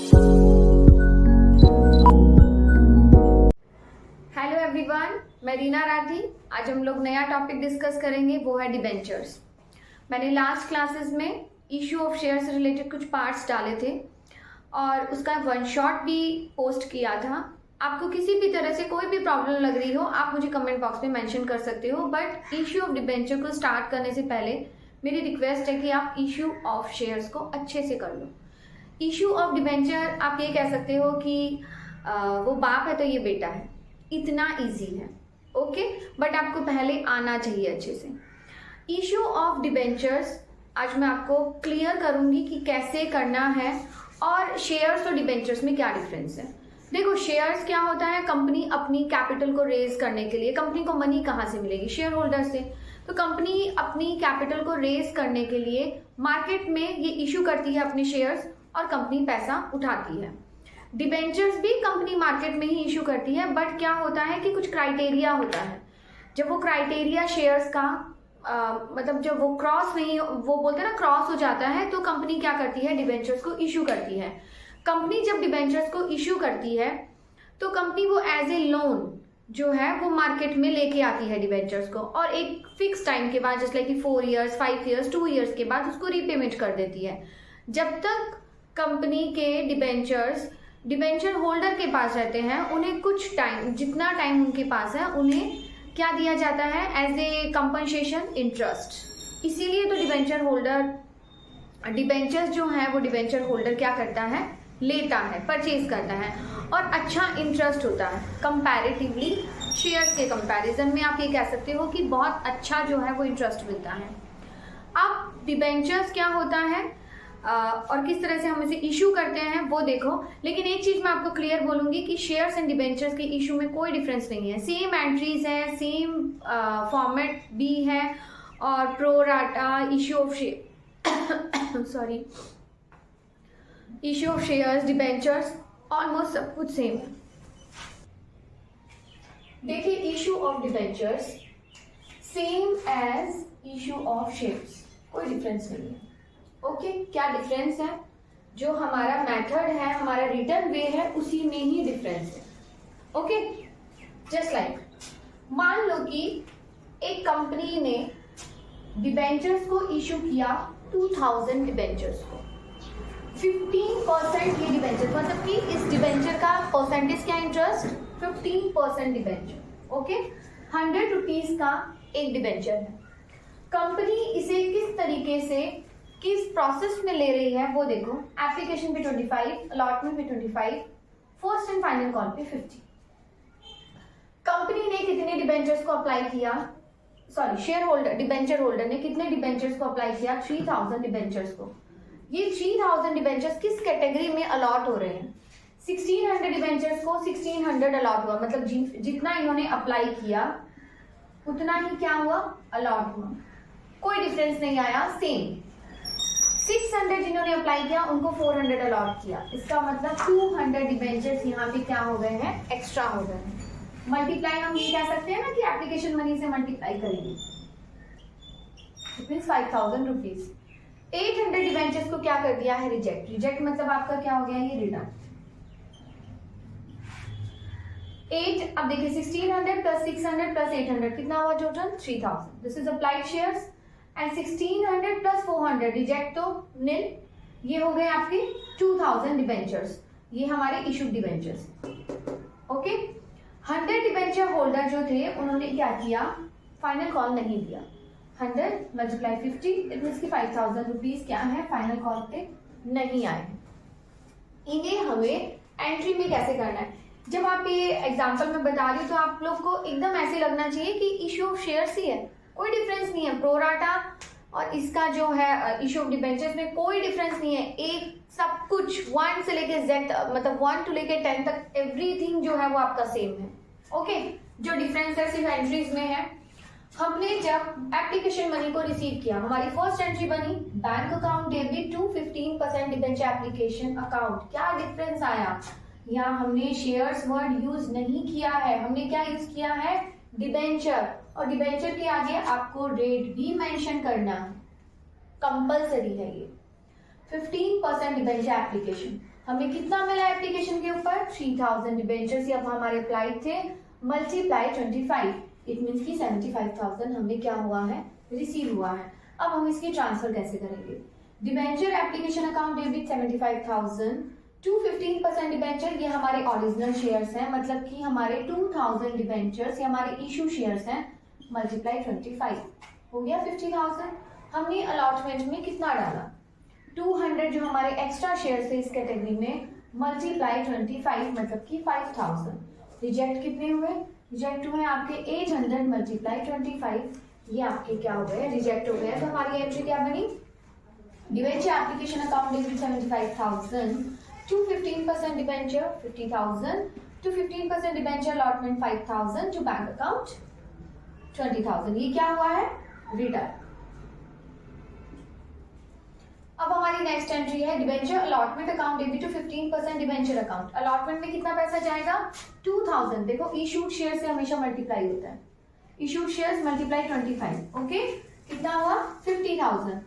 Hello everyone, मैं रीना राठी। आज हम लोग नया टॉपिक डिस्कस करेंगे, वो है डिबेंचर्स। मैंने लास्ट क्लासेस में इशू ऑफ शेयर से रिलेटेड कुछ पार्ट्स डाले थे और उसका वन शॉट भी पोस्ट किया था। आपको किसी भी तरह से कोई भी प्रॉब्लम लग रही हो, आप मुझे कमेंट बॉक्स में मेंशन कर सकते हो। बट इशू ऑफ डिबेंचर को स्टार्ट करने से पहले मेरी रिक्वेस्ट है कि आप इशू ऑफ शेयर्स को अच्छे से कर लो। इशू ऑफ डिबेंचर आप ये कह सकते हो कि वो बाप है तो ये बेटा है, इतना इजी है। ओके, बट आपको पहले आना चाहिए अच्छे से। इशू ऑफ डिबेंचर्स आज मैं आपको क्लियर करूंगी कि कैसे करना है और शेयर्स और डिबेंचर्स में क्या डिफरेंस है। देखो, शेयर्स क्या होता है, कंपनी अपनी कैपिटल को रेज करने के लिए, कंपनी को मनी कहाँ से मिलेगी? शेयर होल्डर से। तो कंपनी अपनी कैपिटल को रेज करने के लिए मार्केट में ये इशू करती है अपने शेयर्स और कंपनी पैसा उठाती है। डिबेंचर्स भी कंपनी मार्केट में ही इशू करती है, बट क्या होता है कि कुछ क्राइटेरिया होता है। जब वो क्राइटेरिया शेयर्स का मतलब जब वो क्रॉस नहीं, वो बोलते हैं ना, क्रॉस हो जाता है, तो कंपनी क्या करती है, डिबेंचर्स को इशू करती है। कंपनी जब डिबेंचर्स को इशू करती है तो कंपनी वो एज ए लोन जो है वो मार्केट में लेके आती है डिबेंचर्स को, और एक फिक्स टाइम के बाद, जैसे लाइक 4 ईयर्स, 5 ईयर्स, 2 ईयर्स के बाद उसको रीपेमेंट कर देती है। जब तक कंपनी के डिबेंचर्स डिबेंचर होल्डर के पास रहते हैं, उन्हें कुछ टाइम, जितना टाइम उनके पास है, उन्हें क्या दिया जाता है, एज ए कंपनसेशन इंटरेस्ट। इसीलिए तो डिबेंचर होल्डर, डिबेंचर्स जो है वो डिबेंचर होल्डर क्या करता है, लेता है, परचेज करता है, और अच्छा इंटरेस्ट होता है कंपैरेटिवली शेयर्स के कंपैरिजन में। आप ये कह सकते हो कि बहुत अच्छा जो है वो इंटरेस्ट मिलता है। अब डिबेंचर्स क्या होता है और किस तरह से हम इसे इशू करते हैं वो देखो। लेकिन एक चीज मैं आपको क्लियर बोलूंगी कि शेयर्स एंड डिबेंचर्स के इशू में कोई डिफरेंस नहीं है। सेम एंट्रीज है, सेम फॉर्मेट भी है, और pro rata issue of share sorry issue of shares, debentures, almost सब कुछ सेम है। देखिए, issue of debentures same as issue of shares, कोई डिफरेंस नहीं है। ओके, क्या डिफरेंस है? जो हमारा मेथड है, हमारा रिटर्न वे है, उसी में ही डिफरेंस है। ओके, जस्ट लाइक मान लो कि एक कंपनी ने डिबेंचर्स को इशू किया 2000 डिबेंचर्स को, 15% ये डिबेंचर, मतलब कि इस डिबेंचर का परसेंटेज क्या, इंटरेस्ट 15% डिबेंचर। ओके, 100 रुपीज का एक डिबेंचर है। कंपनी इसे किस तरीके से, किस प्रोसेस में ले रही है वो देखो। एप्लीकेशन पे 25, अलॉटमेंट पे 25, फर्स्ट एंड फाइनल कॉल पे 50। कंपनी ने कितने डिबेंचर्स को अप्लाई किया, sorry share holder, debenture holder ने कितने डिबेंचर्स को अप्लाई किया, 3000 डिबेंचर्स को। ये 3000 डिबेंचर्स किस कैटेगरी में अलॉट हो रहे हैं? 1600 डिबेंचर्स को 1600 अलॉट हुआ, मतलब जितना इन्होंने अप्लाई किया उतना ही क्या हुआ, अलॉट हुआ। कोई डिफरेंस नहीं आया, सेम। 600 जिन्होंने अप्लाई किया उनको 400 अलॉट किया। इसका मतलब 200 डिबेंचर्स यहाँ पे क्या हो गए हैं, एक्स्ट्रा हो गए हैं। मल्टीप्लाई हम ये कह सकते हैं ना कि एप्लीकेशन मनी से मल्टीप्लाई करेंगे, इट मींस 5000 रुपीज। 800 डिबेंचर्स को क्या कर दिया है, रिजेक्ट। रिजेक्ट मतलब आपका क्या हो गया, ये रिटर्न 8। अब देखिए 1600 प्लस 600 प्लस 800 कितना हुआ total, 3000। This is applied shares. And 1600 plus 400 reject तो नील, ये हो गए आपके 2000 डिबेंचर्स। ये हमारे issued debentures. Okay, 100 debenture holder जो थे उन्होंने क्या किया, फाइनल कॉल नहीं दिया। 100 मल्टीप्लाई 50, इट मींस कि 5000 रुपीज क्या है, फाइनल कॉल पे नहीं आए। इन्हें हमें एंट्री में कैसे करना है, जब आप ये एग्जांपल में बता रही हूँ तो आप लोग को एकदम ऐसे लगना चाहिए कि इशू ऑफ शेयर्स ही है, कोई डिफरेंस नहीं है। प्रोराटा और इसका जो है इशू ऑफ डिबेंचर्स में कोई डिफरेंस नहीं है। एक सब कुछ 1 से लेके Z, मतलब 1 to लेके 10 तक एवरीथिंग जो है वो आपका सेम है। ओके, जो डिफरेंस है सिर्फ एंट्रीज में है। हमने जब एप्लीकेशन मनी को रिसीव किया, हमारी फर्स्ट एंट्री बनी bank account debit to 15% debenture application account. क्या डिफरेंस आया, यहाँ हमने शेयर्स वर्ड यूज नहीं किया है, हमने क्या यूज किया है, डिबेंचर। और डिबेंचर के आगे आपको रेट भी मेंशन करना है, कंपलसरी है ये। 15% डिबेंचर एप्लीकेशन। हमें कितना मिला एप्लीकेशन के ऊपर? 3000 डिबेंचर्स अब हमारे अप्लाइड थे, मल्टीप्लाई 25, इट मीन्स की 75,000 हमें क्या हुआ है? रिसीव हुआ है। अब हम इसकी ट्रांसफर कैसे करेंगे? Debenture application account debit 75,000 to 15% debenture, ये हमारे ओरिजिनल शेयर्स हैं, मतलब कि हमारे 2000 डिबेंचर्स ये हमारे इशू शेयर्स हैं, मल्टीप्लाई 25 हो गया 50,000। हमने अलॉटमेंट में कितना डाला? 200 जो हमारे एक्स्ट्रा शेयर्स थे इस कैटेगरी में, मल्टीप्लाई 25 मतलब कि 5000। रिजेक्ट कितने हुए? रिजेक्ट हुए आपके 800 मल्टीप्लाई 25, ये आपके क्या हो गए? रिजेक्ट हो गए। तो हमारी एंट्री क्या बनी? Debenture application account debit 75,000 to 15% debenture 50,000 to 15% debenture allotment 5,000 to bank account 20,000। ये क्या हुआ है? रिटर्न। अब हमारी नेक्स्ट एंट्री है debenture allotment account debit to 15% debenture account. Allotment में कितना पैसा जाएगा? 2000। देखो इशूड शेयर से हमेशा मल्टीप्लाई होता है, इशूड शेयर्स मल्टीप्लाई 25, ओके कितना हुआ? 50,000।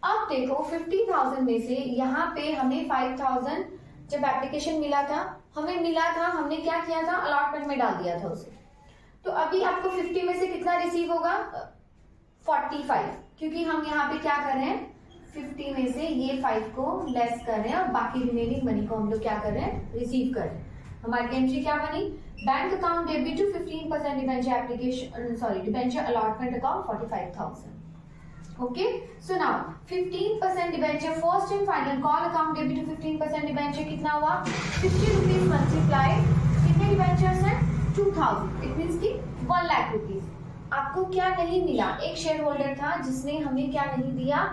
अब देखो 50,000 में से यहाँ पे हमें 5,000 जब एप्लीकेशन मिला था हमने क्या किया था? अलॉटमेंट में डाल दिया था उसे। तो अभी आपको 50 में से कितना रिसीव होगा? 45, क्योंकि हम यहाँ पे क्या कर रहे हैं? 50 में से ये 5 को लेस कर रहे हैं और बाकी रिमेनिंग मनी को हम लोग क्या कर रहे हैं? रिसीव कर रहे हैं। हमारी एंट्री क्या बनी? Bank account debit to 15% debenture application debenture allotment account 45,000। Okay, so now 15% debenture first and final call account debit to 15% debenture कितना हुआ? 50 रुपीज मल्टीप्लाई कितने डिबेंचर्स हैं? 2000, इट मीन्स की 1 लाख रुपीज। आपको क्या नहीं मिला? एक शेयर होल्डर था जिसने हमें क्या नहीं दिया?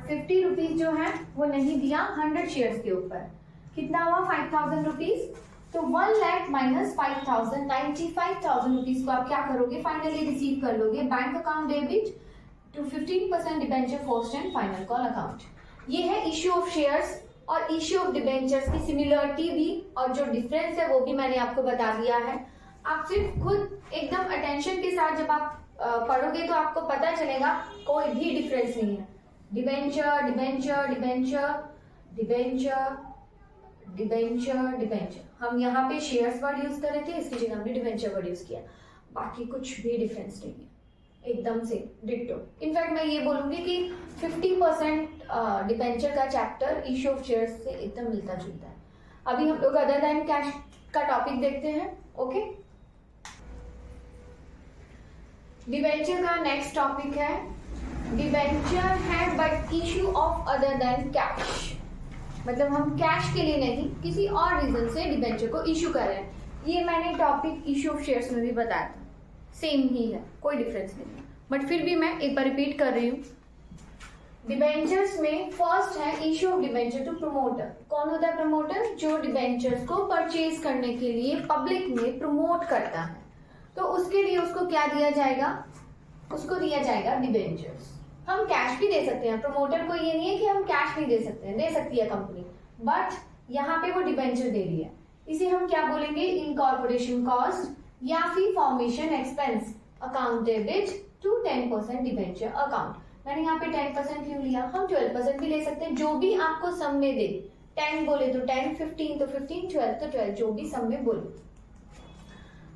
50 रुपीज जो है वो नहीं दिया 100 शेयर्स के ऊपर। कितना हुआ? 5,000 रुपीज। तो 1 लाख माइनस 5,000, 95,000 रुपीज को आप क्या करोगे? फाइनली रिसीव कर लोगे bank account debit to 15% debenture first and final call account. ये है इश्यू ऑफ शेयर्स और इश्यू ऑफ डिबेंचर्स की सिमिलरिटी भी और जो डिफरेंस है वो भी मैंने आपको बता दिया है। आप सिर्फ खुद एकदम अटेंशन के साथ जब आप पढ़ोगे तो आपको पता चलेगा कोई भी डिफरेंस नहीं है। Debenture debenture debenture debenture debenture debenture, हम यहाँ पे शेयर्स वर्ड यूज कर रहे थे, इसकी जगह हमने डिबेंचर वर्ड यूज किया। बाकी कुछ भी डिफरेंस नहीं है, एकदम से डिट्टो। इनफैक्ट मैं ये बोलूंगी कि 50% डिबेंचर का चैप्टर इश्यू ऑफ शेयर्स से एकदम मिलता जुलता है। अभी हम लोग अदर देन कैश का टॉपिक देखते हैं। ओके, डिबेंचर का नेक्स्ट टॉपिक है डिबेंचर है but issue of other than cash, मतलब हम कैश के लिए नहीं किसी और रीजन से डिबेंचर को इश्यू कर रहे हैं। ये मैंने टॉपिक इश्यू ऑफ शेयर्स में भी बताया था, सेम ही है, कोई डिफरेंस नहीं है, बट फिर भी मैं एक बार रिपीट कर रही हूँ। डिबेंचर्स में फर्स्ट है issue of debenture to promoter. कौन होता है प्रमोटर? जो डिबेंचर्स को परचेज करने के लिए पब्लिक में प्रमोट करता है, तो उसके लिए उसको क्या दिया जाएगा? उसको दिया जाएगा डिबेंचर्स। हम कैश भी दे सकते हैं, प्रमोटर को ये नहीं है कि हम कैश नहीं दे सकते हैं, दे सकती है कंपनी, बट यहाँ पे वो डिबेंचर दे रही है। इसे हम क्या बोलेंगे? इनकॉर्पोरेशन कॉस्ट या फिर formation expense account debit to 10% debenture account. मैंने यहाँ पे 10% क्यों लिया? हम 12% भी ले सकते हैं, जो भी आपको सम में दे। 10 बोले तो 10, 15 तो 15, 12 तो 12, जो भी सम में बोले।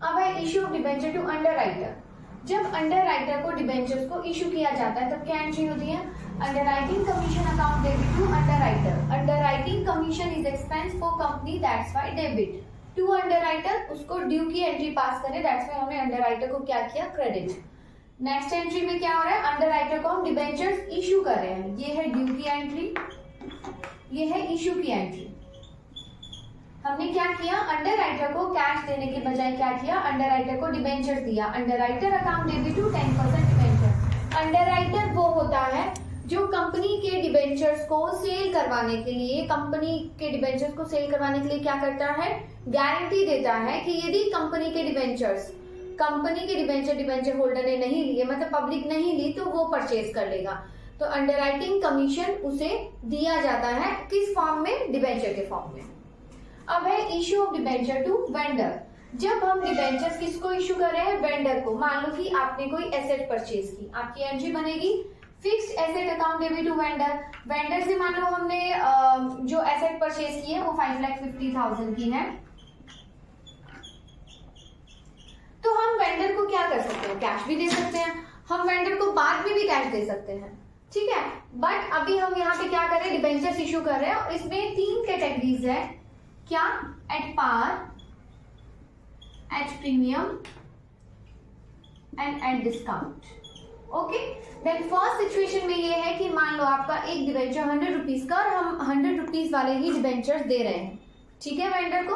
अब है issue of debenture to underwriter. जब अंडर राइटर को डिबेंचर्स को इशू किया जाता है तब क्या एंट्री होती है? Underwriting commission account debit to underwriter. Underwriting commission is expense for company, that's why debit to underwriter. उसको ड्यू की एंट्री पास करें, दैट्स व्हाई हमने अंडर राइटर को क्या किया? क्रेडिट। नेक्स्ट एंट्री में क्या हो रहा है? अंडर राइटर को हम डिबेंचर्स इशू कर रहे हैं, ये है ड्यू की एंट्री, ये है इशू की एंट्री। हमने क्या किया? अंडर राइटर को कैश देने के बजाय क्या किया? अंडर राइटर को डिबेंचर दिया। Underwriter account debit to 10% debenture. Underwriter वो होता है जो कंपनी के डिबेंचर्स को सेल करवाने के लिए, कंपनी के डिबेंचर्स को सेल करवाने के लिए क्या करता है? गारंटी देता है कि यदि कंपनी के डिबेंचर होल्डर ने नहीं लिए, मतलब पब्लिक नहीं ली, तो वो परचेज कर लेगा। तो अंडर राइटिंग कमीशन उसे दिया जाता है, किस फॉर्म में? डिबेंचर के फॉर्म में। अब है issue of debenture to vendor. जब हम डिबेंचर्स किसको इश्यू कर रहे हैं? वेंडर को। मान लो कि आपने कोई एसेट परचेज की, आपकी एंट्री बनेगी fixed asset account debit to vendor, vendor से मान लो हमने जो एसेट परचेज की है वो 5,50,000 की है, तो हम वेंडर को क्या कर सकते हैं, कैश भी दे सकते हैं, हम वेंडर को बाद में भी कैश दे सकते हैं, ठीक है। बट अभी हम यहाँ पे क्या कर रहे हैं, डिबेंचर्स इशू कर रहे हैं और इसमें 3 कैटेगरीज है, क्या, at par, at premium and at discount. Okay, then first situation में ये है कि मान लो आपका एक डिबेंचर 100 रुपीज का और हम 100 रुपीज वाले ही डिबेंचर्स दे रहे हैं, ठीक है, वेंडर को।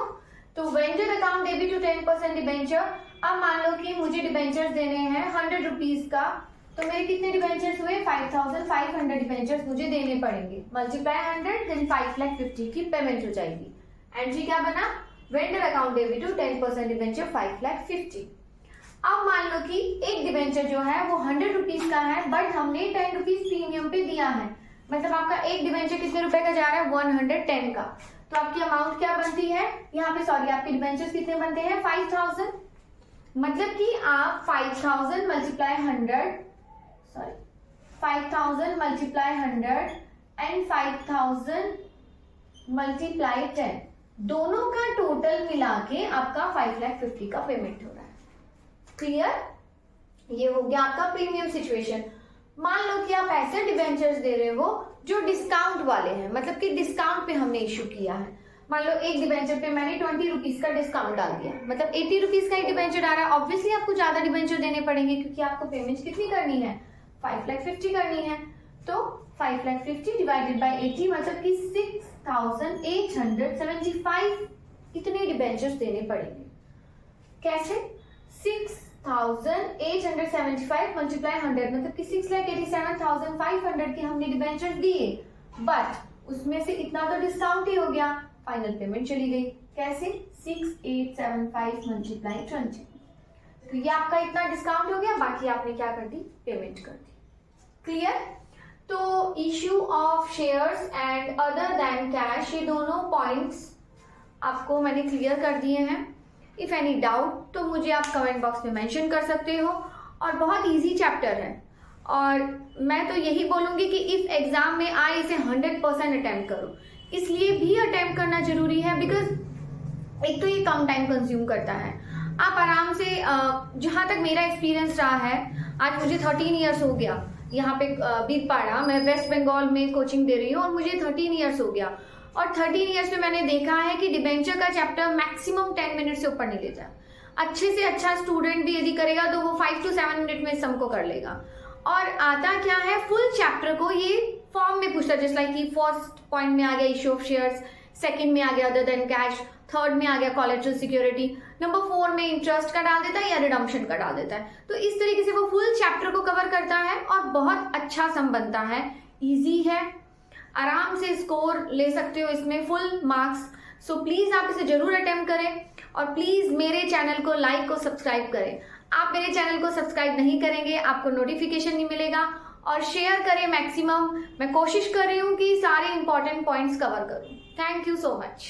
तो vendor account debit to 10% debenture. अब मान लो कि मुझे डिबेंचर्स देने हैं 100 रुपीज का, तो मेरे कितने डिबेंचर्स हुए, 5,500 डिबेंचर्स मुझे देने पड़ेंगे, मल्टीप्लाई 100 देन 5,50,000 की पेमेंट हो जाएगी। एंट्री क्या बना, vendor account debit to 10% debenture 5,50,000। अब मान लो कि एक डिबेंचर जो है वो 100 रुपीज का है, बट हमने 10 रुपीज प्रीमियम पे दिया है, मतलब आपका एक डिबेंचर कितने रुपए का जा रहा है, 110 का। तो आपकी अमाउंट क्या बनती है यहाँ पे, सॉरी आपके डिबेंचर्स कितने बनते हैं, 5,000। मतलब कि आप 5,000 multiply 100, sorry 5,000 multiply 100 and 5,000 multiply 10, दोनों का टोटल मिला के आपका 5,50,000 का पेमेंट हो रहा है। क्लियर, ये हो गया आपका प्रीमियम सिचुएशन। मान लो कि आप ऐसे डिबेंचर्स दे रहे हो जो डिस्काउंट वाले हैं, मतलब कि डिस्काउंट पे हमने इशू किया है। मान लो एक डिबेंचर पे मैंने 20 रुपीज का डिस्काउंट डाल दिया, मतलब 80 रुपीज का एक डिबेंचर आ रहा है, ऑब्वियसली आपको ज्यादा डिबेंचर देने पड़ेंगे क्योंकि आपको पेमेंट कितनी करनी है, 5,50,000 करनी है। तो 5,50,000 डिवाइडेड बाय 80 मतलब कि 6,875 इतने डिबेंचर्स देने पड़ेंगे। कैसे, 6,875 मल्टीप्लाई 100 मतलब कि 6,87,500 के हमने डिबेंचर दिए, बट उसमें से इतना तो डिस्काउंट ही हो गया, फाइनल पेमेंट चली गई। कैसे, 6,875 मल्टीप्लाई 20, तो ये आपका इतना डिस्काउंट हो गया, बाकी आपने क्या कर दी, पेमेंट कर दी। क्लियर। तो issue of shares and other than cash, ये दोनों पॉइंट्स आपको मैंने क्लियर कर दिए हैं। इफ एनी डाउट तो मुझे आप कमेंट बॉक्स में मेंशन कर सकते हो, और बहुत इजी चैप्टर है, और मैं तो यही बोलूंगी कि इफ एग्जाम में आए इसे 100% अटेम्प्ट करो। इसलिए भी अटेम्प्ट करना जरूरी है बिकॉज एक तो ये कम टाइम कंज्यूम करता है, आप आराम से, जहाँ तक मेरा एक्सपीरियंस रहा है, आज मुझे 13 ईयर्स हो गया यहाँ पे बीरपाड़ा, मैं वेस्ट बंगाल में कोचिंग दे रही हूँ और मुझे 13 ईयर्स हो गया, और 13 ईयर्स में मैंने देखा है कि डिबेंचर का चैप्टर मैक्सिमम 10 मिनट से ऊपर नहीं लेता। अच्छे से अच्छा स्टूडेंट भी यदि करेगा तो वो 5 to 7 मिनट में सम को कर लेगा। और आता क्या है, फुल चैप्टर को ये फॉर्म में पूछता है, जैसे लाइक कि फर्स्ट पॉइंट में आ गया इश्यू ऑफ शेयर्स, सेकंड में आ गया अदर देन कैश, थर्ड में आ गया कोलेटरल सिक्योरिटी, नंबर 4 में इंटरेस्ट का डाल देता है या रिडम्पशन का डाल देता है। तो इस तरीके से वो फुल चैप्टर को कवर करता है और बहुत अच्छा सम बनता है, इजी है, आराम से स्कोर ले सकते हो इसमें फुल मार्क्स। सो प्लीज आप इसे जरूर अटेम्प्ट करें, और प्लीज मेरे चैनल को लाइक और सब्सक्राइब करें। आप मेरे चैनल को सब्सक्राइब नहीं करेंगे आपको नोटिफिकेशन नहीं मिलेगा, और शेयर करें मैक्सिमम। मैं कोशिश कर रही हूँ कि सारे इंपॉर्टेंट पॉइंट्स कवर करूँ। Thank you so much.